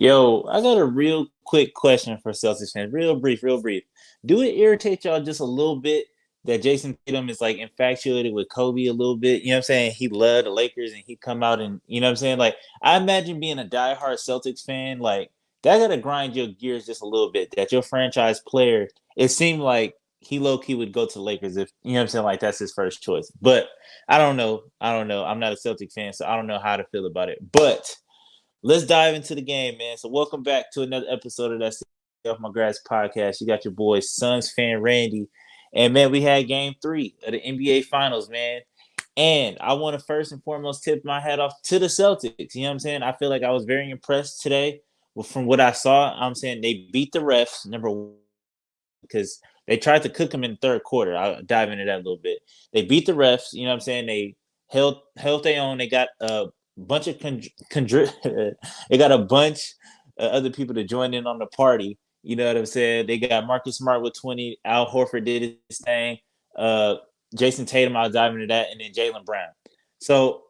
Yo, I got a real quick question for Celtics fans. Real brief, real brief. Do it irritate y'all just a little bit that Jason Tatum is like infatuated with Kobe a little bit? You know what I'm saying? He loved the Lakers and he come out and you know what I'm saying? Like I imagine being a diehard Celtics fan, like that gotta grind your gears just a little bit. That your franchise player, it seemed like he low key would go to the Lakers if you know what I'm saying, like that's his first choice. But I don't know. I don't know. I'm not a Celtic fan, so I don't know how to feel about it. But let's dive into the game, man. So, welcome back to another episode of that Off My Grass podcast. You got your boy, Suns fan Randy, and man, we had Game 3 of the NBA Finals, man. And I want to first and foremost tip my hat off to the Celtics. You know what I'm saying? I feel like I was very impressed today from what I saw. I'm saying they beat the refs, number one, because they tried to cook them in the third quarter. I'll dive into that a little bit. They beat the refs. You know what I'm saying? They held their own. They got bunch of they got a bunch of other people to join in on the party. You know what I'm saying? They got Marcus Smart with 20. Al Horford did his thing. Uh, Jason Tatum, I'll dive into that, and then Jaylen Brown. So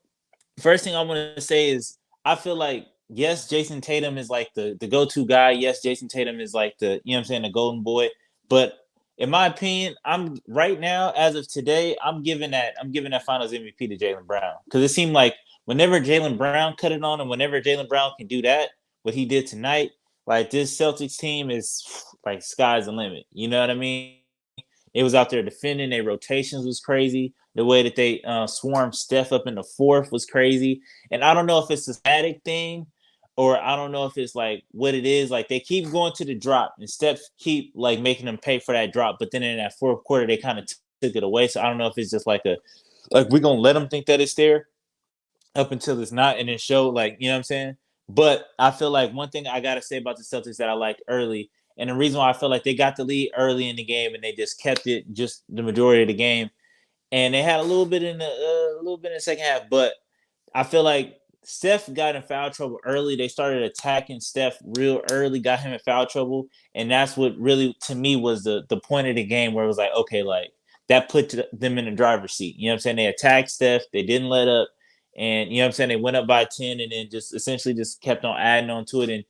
first thing I want to say is I feel like yes, Jason Tatum is like the go-to guy. Yes, Jason Tatum is like the you know what I'm saying the golden boy. But in my opinion, I'm right now as of today, I'm giving that Finals MVP to Jaylen Brown because it seemed like whenever Jaylen Brown cut it on, and whenever Jaylen Brown can do that, what he did tonight, like this Celtics team is like sky's the limit. You know what I mean? They was out there defending. Their rotations was crazy. The way that they swarmed Steph up in the fourth was crazy. And I don't know if it's a static thing or I don't know if it's like what it is. Like they keep going to the drop and Steph keep like making them pay for that drop. But then in that fourth quarter, they kind of took it away. So I don't know if it's just like we're going to let them think that it's there up until it's not and then show like, you know what I'm saying? But I feel like one thing I got to say about the Celtics that I liked early and the reason why I feel like they got the lead early in the game and they just kept it just the majority of the game, and they had a little bit in the second half. But I feel like Steph got in foul trouble early. They started attacking Steph real early, got him in foul trouble, and that's what really to me was the point of the game where it was like, okay, like that put them in the driver's seat. You know what I'm saying? They attacked Steph, they didn't let up, and you know what I'm saying? They went up by 10 and then just essentially just kept on adding on to it and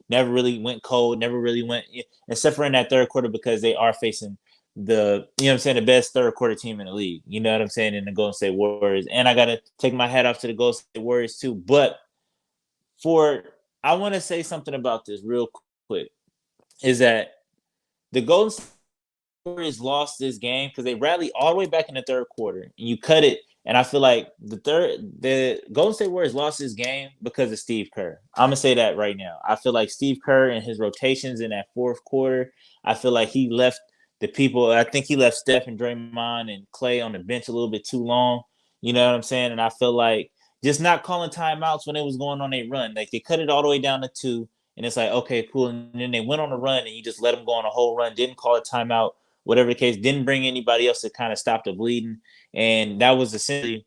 never really went cold, never really went except for in that third quarter because they are facing the you know what I'm saying the best third quarter team in the league. You know what I'm saying in the Golden State Warriors, and I gotta take my hat off to the Golden State Warriors too. But for I want to say something about this real quick is that the Golden State Warriors lost this game because they rallied all the way back in the third quarter and you cut it. And I feel like the Golden State Warriors lost this game because of Steve Kerr. I'm gonna say that right now. I feel like Steve Kerr and his rotations in that fourth quarter. I feel like he left the people. I think he left Steph and Draymond and Clay on the bench a little bit too long. You know what I'm saying? And I feel like just not calling timeouts when it was going on a run. Like they cut it all the way down to two, and it's like okay, cool. And then they went on a run, and you just let them go on a whole run. Didn't call a timeout whatever the case, didn't bring anybody else to kind of stop the bleeding. And that was essentially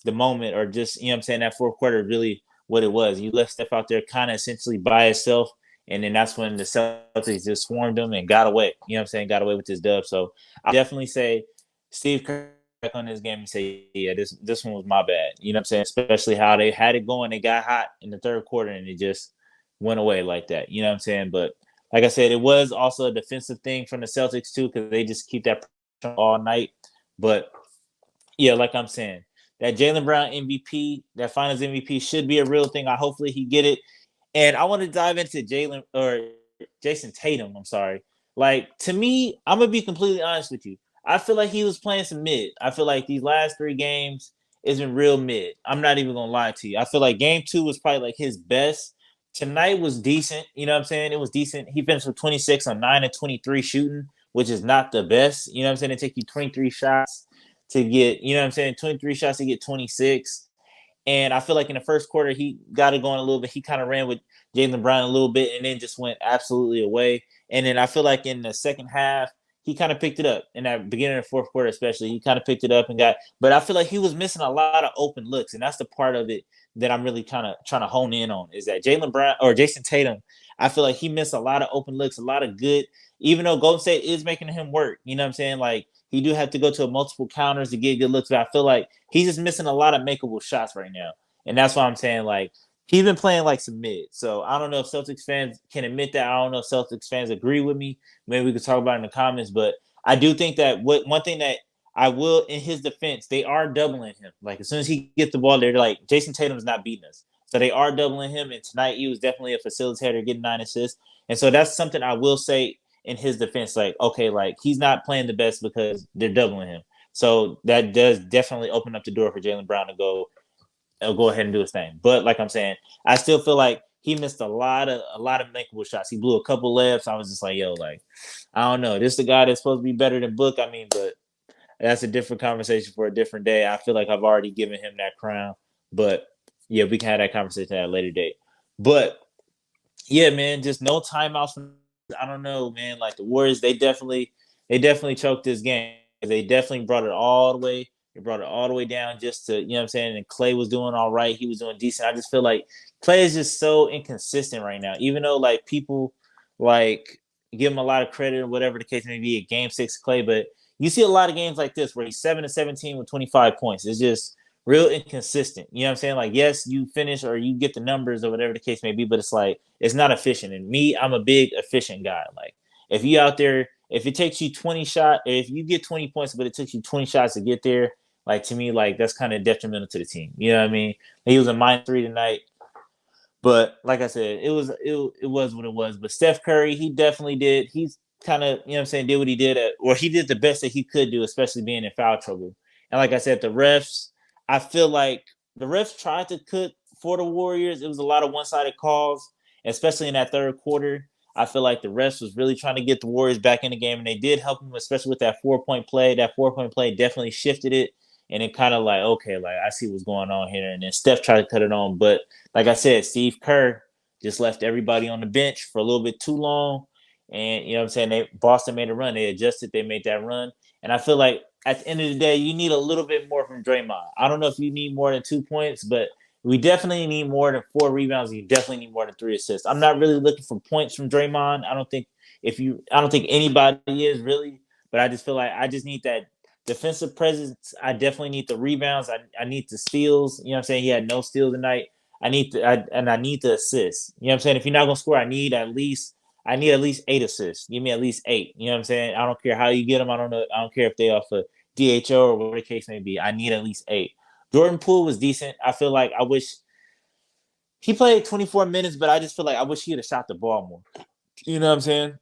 the moment, or just, you know what I'm saying, that fourth quarter really what it was. You left Steph out there kind of essentially by itself. And then that's when the Celtics just swarmed him and got away. You know what I'm saying? Got away with this dub. So I definitely say Steve Kerr back on this game and say, yeah, this one was my bad. You know what I'm saying? Especially how they had it going. They got hot in the third quarter and it just went away like that. You know what I'm saying? But like I said, it was also a defensive thing from the Celtics too, because they just keep that pressure all night. But yeah, like I'm saying, that Jaylen Brown MVP, that Finals MVP, should be a real thing. Hopefully he get it. And I want to dive into Jalen or Jason Tatum. I'm sorry. Like to me, I'm gonna be completely honest with you. I feel like he was playing some mid. I feel like these last three games has been real mid. I'm not even gonna lie to you. I feel like game two was probably like his best. Tonight was decent. You know what I'm saying? It was decent. He finished with 26 on 9 and 23 shooting, which is not the best. You know what I'm saying? It take you 23 shots to get, you know what I'm saying, 23 shots to get 26. And I feel like in the first quarter, he got it going a little bit. He kind of ran with Jaylen Brown a little bit and then just went absolutely away. And then I feel like in the second half, he kind of picked it up in that beginning of the fourth quarter, especially. He kind of picked it up and but I feel like he was missing a lot of open looks. And that's the part of it that I'm really kind of trying to hone in on is that Jaylen Brown or Jason Tatum, I feel like he missed a lot of open looks, a lot of good, even though Golden State is making him work. You know what I'm saying? Like, he do have to go to multiple counters to get good looks, but I feel like he's just missing a lot of makeable shots right now. And that's why I'm saying, like, He's been playing like some mid. So I don't know if Celtics fans can admit that. I don't know if Celtics fans agree with me. Maybe we could talk about it in the comments. But I do think that one thing that I will, in his defense, they are doubling him. Like as soon as he gets the ball, they're like, Jason Tatum's not beating us. So they are doubling him. And tonight he was definitely a facilitator, getting 9 assists. And so that's something I will say in his defense. Like, okay, like he's not playing the best because they're doubling him. So that does definitely open up the door for Jaylen Brown to go ahead and do his thing. But like I'm saying, I still feel like he missed a lot of makeable shots. He blew a couple layups. I was just like, yo, like, I don't know. This is the guy that's supposed to be better than Book. I mean, but that's a different conversation for a different day. I feel like I've already given him that crown. But yeah, we can have that conversation at a later date. But yeah, man, just no timeouts. I don't know, man. Like the Warriors, they definitely choked this game. They definitely brought it all the way. They brought it all the way down just to, what I'm saying? And Clay was doing all right. He was doing decent. I just feel like Clay is just so inconsistent right now. Even though like people like give him a lot of credit or whatever the case may be at game 6 Clay, but you see a lot of games like this where he's 7 to 17 with 25 points. It's just real inconsistent. You know what I'm saying? Like, yes, you finish or you get the numbers or whatever the case may be, but it's like it's not efficient. And me, I'm a big efficient guy. Like, if you out there, if it takes you 20 shots, if you get 20 points, but it takes you 20 shots to get there, like to me, like that's kind of detrimental to the team. You know what I mean? He was a -3 tonight. But like I said, it was what it was. But Steph Curry, he definitely did. He's kind of, did what he did or he did the best that he could do, especially being in foul trouble. And like I said, the refs, I feel like the refs tried to cook for the Warriors. It was a lot of one-sided calls, especially in that third quarter. I feel like the refs was really trying to get the Warriors back in the game, and they did help them, especially with that 4-point play. That 4-point play definitely shifted it, and it kind of like, okay, like I see what's going on here. And then Steph tried to cut it on, but like I said, Steve Kerr just left everybody on the bench for a little bit too long. And Boston made a run. They adjusted, they made that run. And I feel like at the end of the day, you need a little bit more from Draymond. I don't know if you need more than 2 points, but we definitely need more than 4 rebounds. You definitely need more than 3 assists. I'm not really looking for points from Draymond. I don't think anybody is really, but I just feel like I just need that defensive presence. I definitely need the rebounds. I need the steals. You know what I'm saying? He had no steals tonight. I need the assists. You know what I'm saying? If you're not gonna score, I need at least 8 assists. Give me at least 8. You know what I'm saying? I don't care how you get them. I don't know. I don't care if they off a DHO or whatever the case may be. I need at least 8. Jordan Poole was decent. I feel like I wish he played 24 minutes, but I just feel like I wish he had shot the ball more. You know what I'm saying?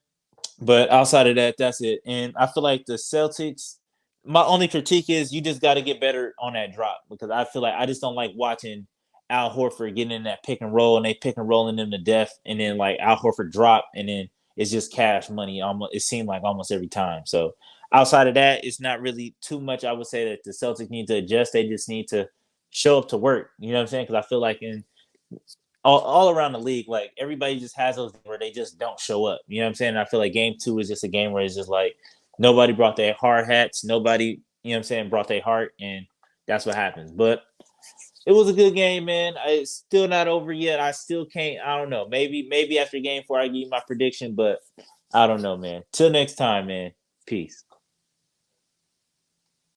But outside of that, that's it. And I feel like the Celtics, my only critique is you just got to get better on that drop because I feel like I just don't like watching Al Horford getting in that pick and roll and they pick and rolling them to death. And then like Al Horford drop and then it's just cash money. Almost, it seemed like almost every time. So outside of that, it's not really too much. I would say that the Celtics need to adjust. They just need to show up to work. You know what I'm saying? Because I feel like in all around the league, like everybody just has those where they just don't show up. You know what I'm saying? And I feel like game 2 is just a game where it's just like nobody brought their hard hats, nobody, brought their heart, and that's what happens. But it was a good game, man. It's still not over yet. I still can't. I don't know. Maybe after game 4, I give you my prediction, but I don't know, man. Till next time, man. Peace.